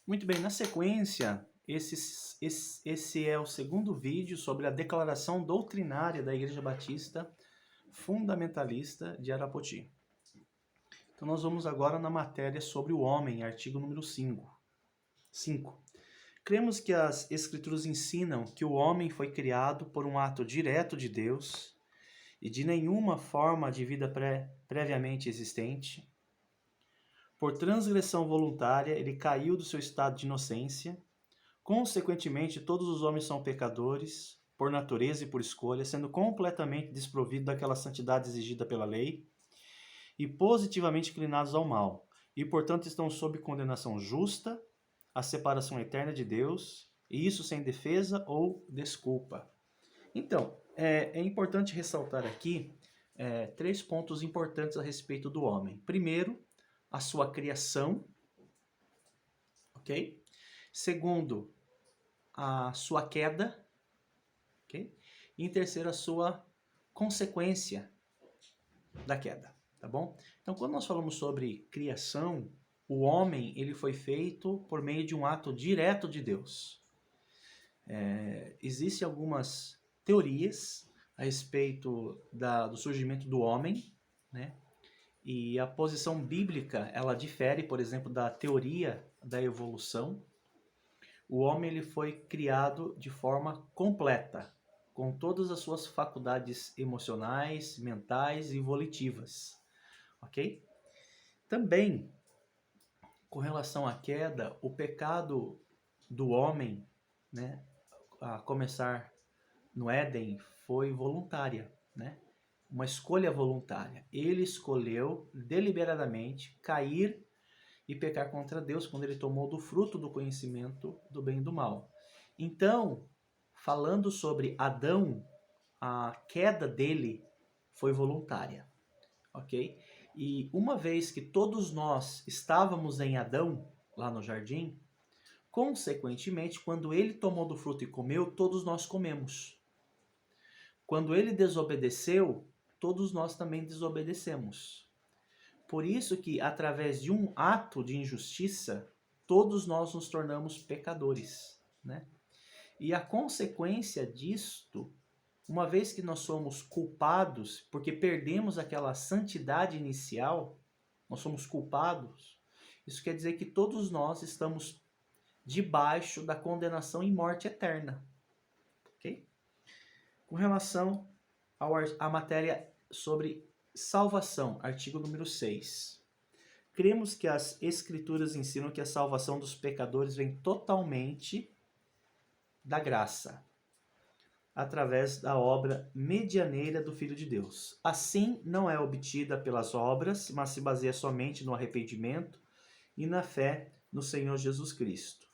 Muito bem, na sequência, esse é o segundo vídeo sobre a declaração doutrinária da Igreja Batista Fundamentalista de Arapoti. Então nós vamos agora na matéria sobre o homem, artigo número 5. 5. Cremos que as Escrituras ensinam que o homem foi criado por um ato direto de Deus e de nenhuma forma de vida previamente existente. Por transgressão voluntária, ele caiu do seu estado de inocência. Consequentemente, todos os homens são pecadores, por natureza e por escolha, sendo completamente desprovidos daquela santidade exigida pela lei e positivamente inclinados ao mal, e portanto estão sob condenação justa, a separação eterna de Deus, e isso sem defesa ou desculpa. Então, é importante ressaltar aqui três pontos importantes a respeito do homem. Primeiro, a sua criação, ok? Segundo, a sua queda, ok? E em terceiro, a sua consequência da queda, tá bom? Então, quando nós falamos sobre criação, o homem ele foi feito por meio de um ato direto de Deus. Existem algumas teorias a respeito do surgimento do homem, né? E a posição bíblica, ela difere, por exemplo, da teoria da evolução. O homem ele foi criado de forma completa, com todas as suas faculdades emocionais, mentais e volitivas, ok? Também, com relação à queda, o pecado do homem, né, a começar no Éden, foi voluntária, né? Uma escolha voluntária. Ele escolheu deliberadamente cair e pecar contra Deus quando ele tomou do fruto do conhecimento do bem e do mal. Então, falando sobre Adão, a queda dele foi voluntária, ok? E uma vez que todos nós estávamos em Adão, lá no jardim, consequentemente, quando ele tomou do fruto e comeu, todos nós comemos. Quando ele desobedeceu, todos nós também desobedecemos. Por isso que, através de um ato de injustiça, todos nós nos tornamos pecadores, né? E a consequência disto, uma vez que nós somos culpados, porque perdemos aquela santidade inicial, nós somos culpados, isso quer dizer que todos nós estamos debaixo da condenação e morte eterna, ok? Com relação à matéria sobre salvação, artigo número 6. Cremos que as Escrituras ensinam que a salvação dos pecadores vem totalmente da graça, através da obra medianeira do Filho de Deus. Assim, não é obtida pelas obras, mas se baseia somente no arrependimento e na fé no Senhor Jesus Cristo.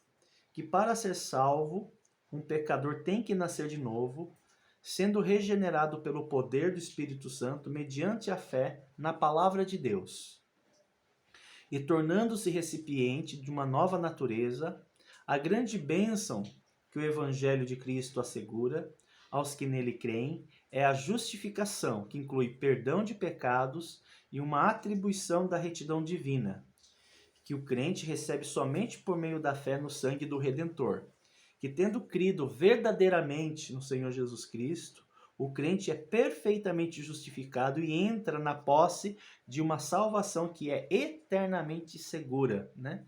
Que para ser salvo, um pecador tem que nascer de novo, sendo regenerado pelo poder do Espírito Santo mediante a fé na palavra de Deus, e tornando-se recipiente de uma nova natureza, a grande bênção que o Evangelho de Cristo assegura aos que nele creem é a justificação, que inclui perdão de pecados e uma atribuição da retidão divina, que o crente recebe somente por meio da fé no sangue do Redentor, que tendo crido verdadeiramente no Senhor Jesus Cristo, o crente é perfeitamente justificado e entra na posse de uma salvação que é eternamente segura, né?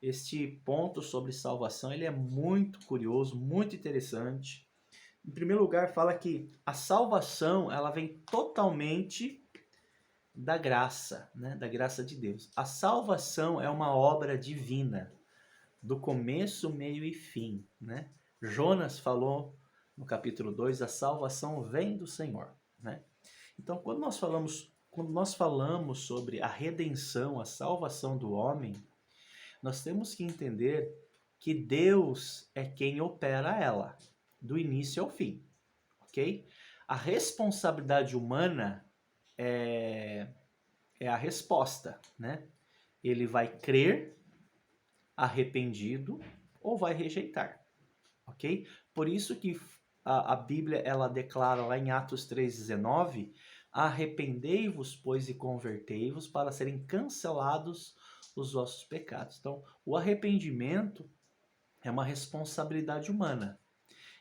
Este ponto sobre salvação, ele é muito curioso, muito interessante. Em primeiro lugar, fala que a salvação, ela vem totalmente da graça, né? Da graça de Deus. A salvação é uma obra divina, do começo, meio e fim, né? Jonas falou no capítulo 2, a salvação vem do Senhor, né? Então, quando nós falamos sobre a redenção, a salvação do homem, nós temos que entender que Deus é quem opera ela, do início ao fim, ok? A responsabilidade humana é a resposta, né? Ele vai crer arrependido ou vai rejeitar, ok? Por isso que a Bíblia ela declara lá em Atos 3,19: arrependei-vos, pois, e convertei-vos para serem cancelados os vossos pecados. Então, o arrependimento é uma responsabilidade humana.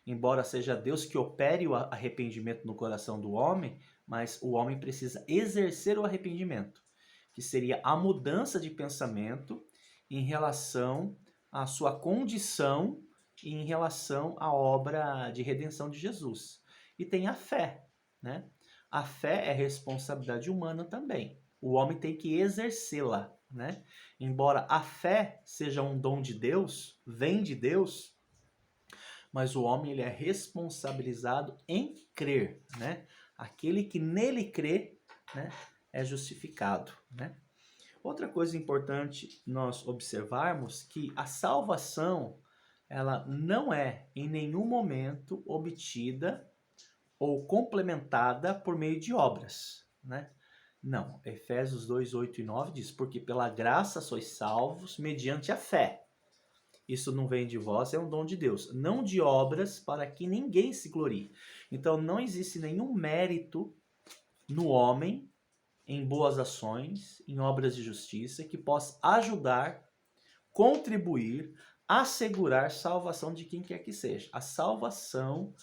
Embora seja Deus que opere o arrependimento no coração do homem, mas o homem precisa exercer o arrependimento, que seria a mudança de pensamento em relação à sua condição e em relação à obra de redenção de Jesus. E tem a fé, né? A fé é responsabilidade humana também. O homem tem que exercê-la, né? Embora a fé seja um dom de Deus, vem de Deus, mas o homem ele é responsabilizado em crer, né? Aquele que nele crê, né, é justificado, né? Outra coisa importante nós observarmos que a salvação ela não é em nenhum momento obtida ou complementada por meio de obras, né? Não, Efésios 2, 8 e 9 diz, porque pela graça sois salvos mediante a fé. Isso não vem de vós, é um dom de Deus, não de obras para que ninguém se glorie. Então não existe nenhum mérito no homem em boas ações, em obras de justiça, que possa ajudar, contribuir, assegurar salvação de quem quer que seja. A salvação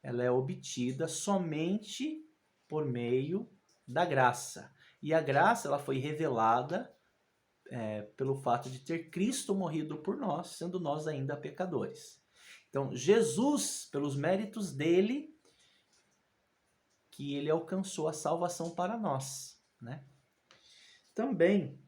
ela é obtida somente por meio da graça. E a graça ela foi revelada pelo fato de ter Cristo morrido por nós, sendo nós ainda pecadores. Então, Jesus, pelos méritos dele, que ele alcançou a salvação para nós, né? Também,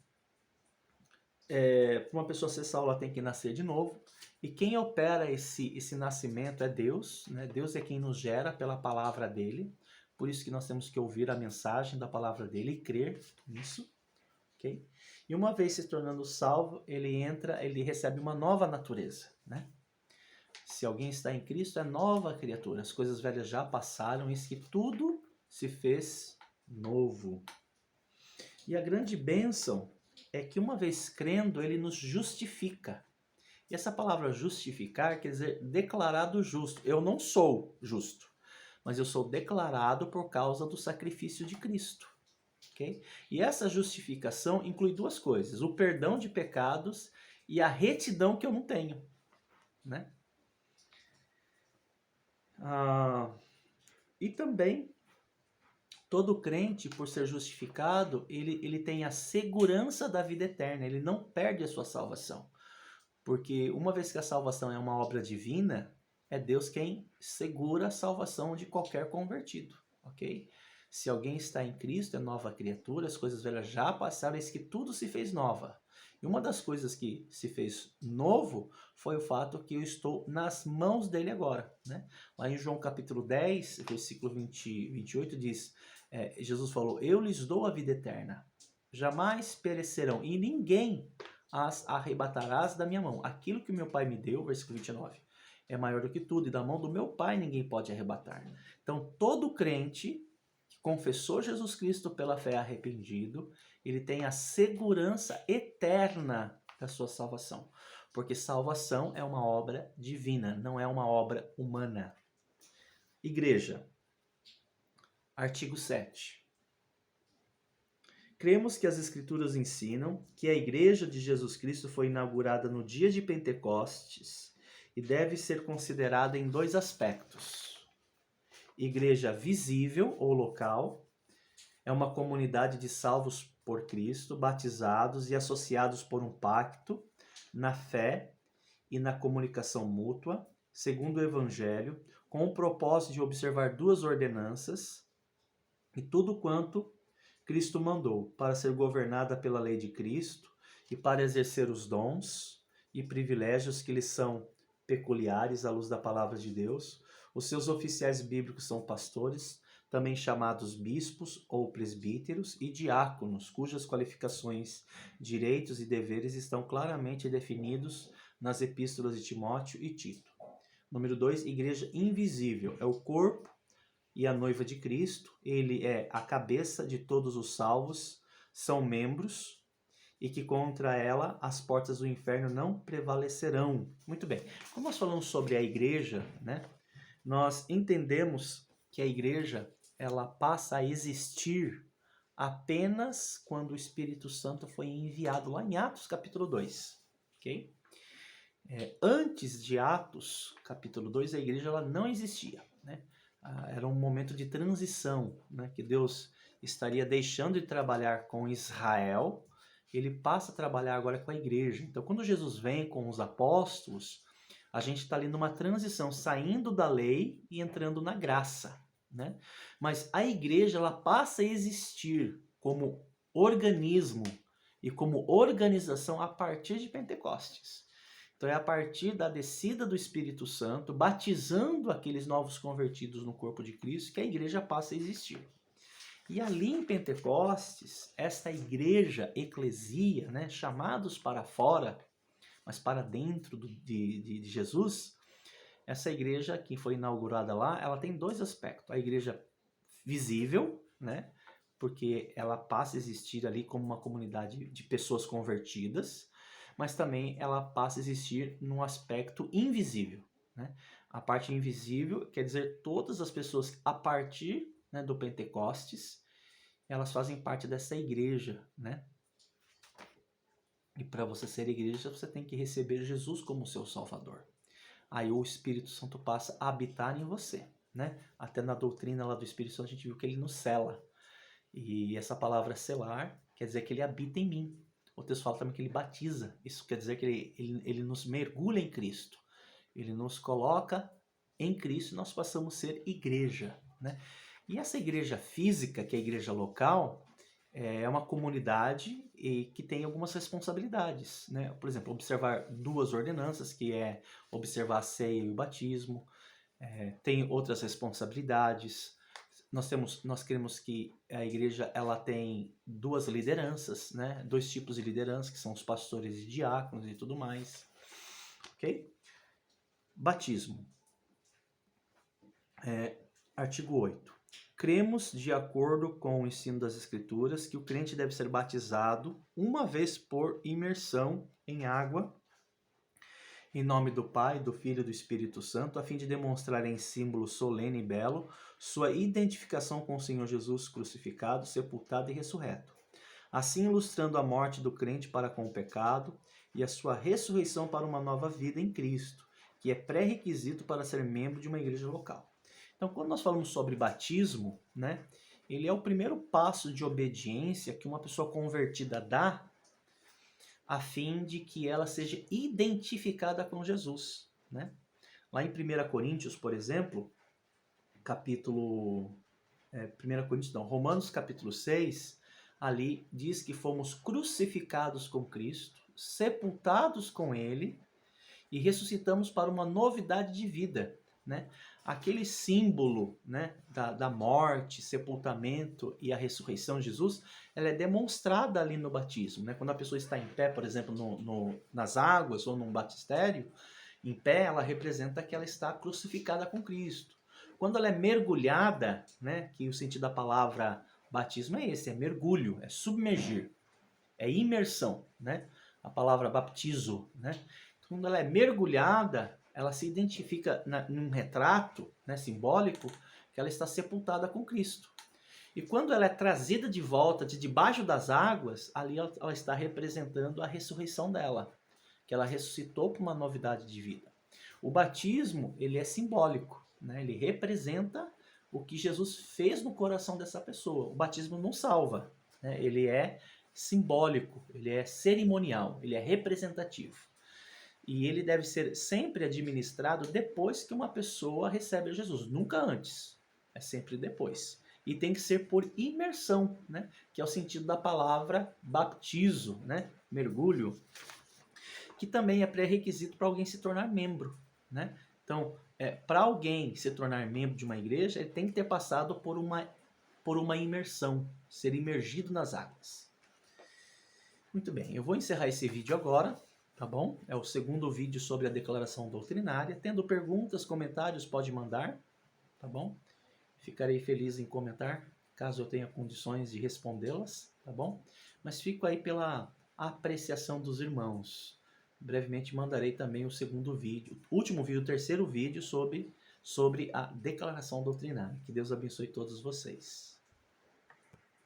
para uma pessoa ser salva, ela tem que nascer de novo. E quem opera esse nascimento é Deus, né? Deus é quem nos gera pela palavra dele. Por isso que nós temos que ouvir a mensagem da palavra dele e crer nisso. Okay? E uma vez se tornando salvo, ele recebe uma nova natureza, né? Se alguém está em Cristo, é nova criatura. As coisas velhas já passaram, eis que tudo se fez novo. E a grande bênção é que uma vez crendo, ele nos justifica. E essa palavra justificar quer dizer declarado justo. Eu não sou justo, mas eu sou declarado por causa do sacrifício de Cristo. Okay? E essa justificação inclui duas coisas: o perdão de pecados e a retidão que eu não tenho, né? E também todo crente, por ser justificado, ele tem a segurança da vida eterna, ele não perde a sua salvação. Porque uma vez que a salvação é uma obra divina, é Deus quem segura a salvação de qualquer convertido, ok? Se alguém está em Cristo, é nova criatura, as coisas velhas já passaram, eis que tudo se fez nova. E uma das coisas que se fez novo foi o fato que eu estou nas mãos dele agora, né? Lá em João capítulo 10, versículo 28 diz, Jesus falou, eu lhes dou a vida eterna, jamais perecerão, e ninguém as arrebatarás da minha mão. Aquilo que o meu pai me deu, versículo 29, é maior do que tudo, e da mão do meu pai ninguém pode arrebatar. Então todo crente que confessou Jesus Cristo pela fé arrependido, ele tem a segurança eterna da sua salvação. Porque salvação é uma obra divina, não é uma obra humana. Igreja, artigo 7. Cremos que as Escrituras ensinam que a Igreja de Jesus Cristo foi inaugurada no dia de Pentecostes e deve ser considerada em dois aspectos. Igreja visível ou local é uma comunidade de salvos por Cristo, batizados e associados por um pacto na fé e na comunicação mútua, segundo o Evangelho, com o propósito de observar duas ordenanças e tudo quanto Cristo mandou, para ser governada pela lei de Cristo e para exercer os dons e privilégios que lhes são peculiares à luz da palavra de Deus. Os seus oficiais bíblicos são pastores, também chamados bispos ou presbíteros, e diáconos, cujas qualificações, direitos e deveres estão claramente definidos nas epístolas de Timóteo e Tito. Número 2, igreja invisível, é o corpo e a noiva de Cristo, ele é a cabeça de todos os salvos, são membros, e que contra ela as portas do inferno não prevalecerão. Muito bem, quando nós falamos sobre a igreja, né, nós entendemos que a igreja ela passa a existir apenas quando o Espírito Santo foi enviado lá em Atos capítulo 2, ok? Antes de Atos capítulo 2, a igreja ela não existia, né? Era um momento de transição, né? Que Deus estaria deixando de trabalhar com Israel, ele passa a trabalhar agora com a igreja. Então, quando Jesus vem com os apóstolos, a gente está ali numa transição, saindo da lei e entrando na graça, né? Mas a igreja ela passa a existir como organismo e como organização a partir de Pentecostes. Então é a partir da descida do Espírito Santo, batizando aqueles novos convertidos no corpo de Cristo, que a igreja passa a existir. E ali em Pentecostes, esta igreja, eclesia, né, chamados para fora, mas para dentro de Jesus, essa igreja que foi inaugurada lá, ela tem dois aspectos. A igreja visível, né, porque ela passa a existir ali como uma comunidade de pessoas convertidas, mas também ela passa a existir num aspecto invisível, né? A parte invisível quer dizer todas as pessoas a partir, né, do Pentecostes, elas fazem parte dessa igreja, né? E para você ser igreja, você tem que receber Jesus como seu Salvador. Aí o Espírito Santo passa a habitar em você, né? Até na doutrina lá do Espírito Santo a gente viu que ele nos cela. E essa palavra selar quer dizer que ele habita em mim. O texto fala também que ele batiza. Isso quer dizer que ele nos mergulha em Cristo. Ele nos coloca em Cristo e nós passamos a ser igreja, né? E essa igreja física, que é a igreja local, é uma comunidade e que tem algumas responsabilidades, né? Por exemplo, observar duas ordenanças, que é observar a ceia e o batismo. Tem outras responsabilidades. Nós queremos que a igreja ela tem duas lideranças, né? Dois tipos de liderança, que são os pastores e diáconos e tudo mais. Ok? Batismo. Artigo 8. Cremos, de acordo com o ensino das Escrituras, que o crente deve ser batizado uma vez por imersão em água, em nome do Pai, do Filho e do Espírito Santo, a fim de demonstrar em símbolo solene e belo sua identificação com o Senhor Jesus crucificado, sepultado e ressurreto. Assim ilustrando a morte do crente para com o pecado e a sua ressurreição para uma nova vida em Cristo, que é pré-requisito para ser membro de uma igreja local. Então, quando nós falamos sobre batismo, né, ele é o primeiro passo de obediência que uma pessoa convertida dá a fim de que ela seja identificada com Jesus, né? Lá em 1 Coríntios, por exemplo, Romanos capítulo 6, ali diz que fomos crucificados com Cristo, sepultados com Ele e ressuscitamos para uma novidade de vida, né? Aquele símbolo, né, da morte, sepultamento e a ressurreição de Jesus, ela é demonstrada ali no batismo, né? Quando a pessoa está em pé, por exemplo, nas águas ou num batistério, em pé, ela representa que ela está crucificada com Cristo. Quando ela é mergulhada, né, que o sentido da palavra batismo é esse, é mergulho, é submergir, é imersão, né? A palavra baptizo, né? Quando ela é mergulhada, ela se identifica num retrato, né, simbólico, que ela está sepultada com Cristo. E quando ela é trazida de volta de debaixo das águas, ali ela está representando a ressurreição dela, que ela ressuscitou para uma novidade de vida. O batismo, ele é simbólico, né? Ele representa o que Jesus fez no coração dessa pessoa. O batismo não salva, né? Ele é simbólico, ele é cerimonial, ele é representativo. E ele deve ser sempre administrado depois que uma pessoa recebe a Jesus, nunca antes, é sempre depois. E tem que ser por imersão, né? Que é o sentido da palavra baptizo, né? Mergulho, que também é pré-requisito para alguém se tornar membro, né? Então, para alguém se tornar membro de uma igreja, ele tem que ter passado por uma imersão, ser imergido nas águas. Muito bem, eu vou encerrar esse vídeo agora, tá bom? É o segundo vídeo sobre a declaração doutrinária. Tendo perguntas, comentários, pode mandar, tá bom? Ficarei feliz em comentar, caso eu tenha condições de respondê-las, tá bom? Mas fico aí pela apreciação dos irmãos. Brevemente mandarei também o segundo vídeo, último vídeo, o terceiro vídeo sobre a declaração doutrinária. Que Deus abençoe todos vocês.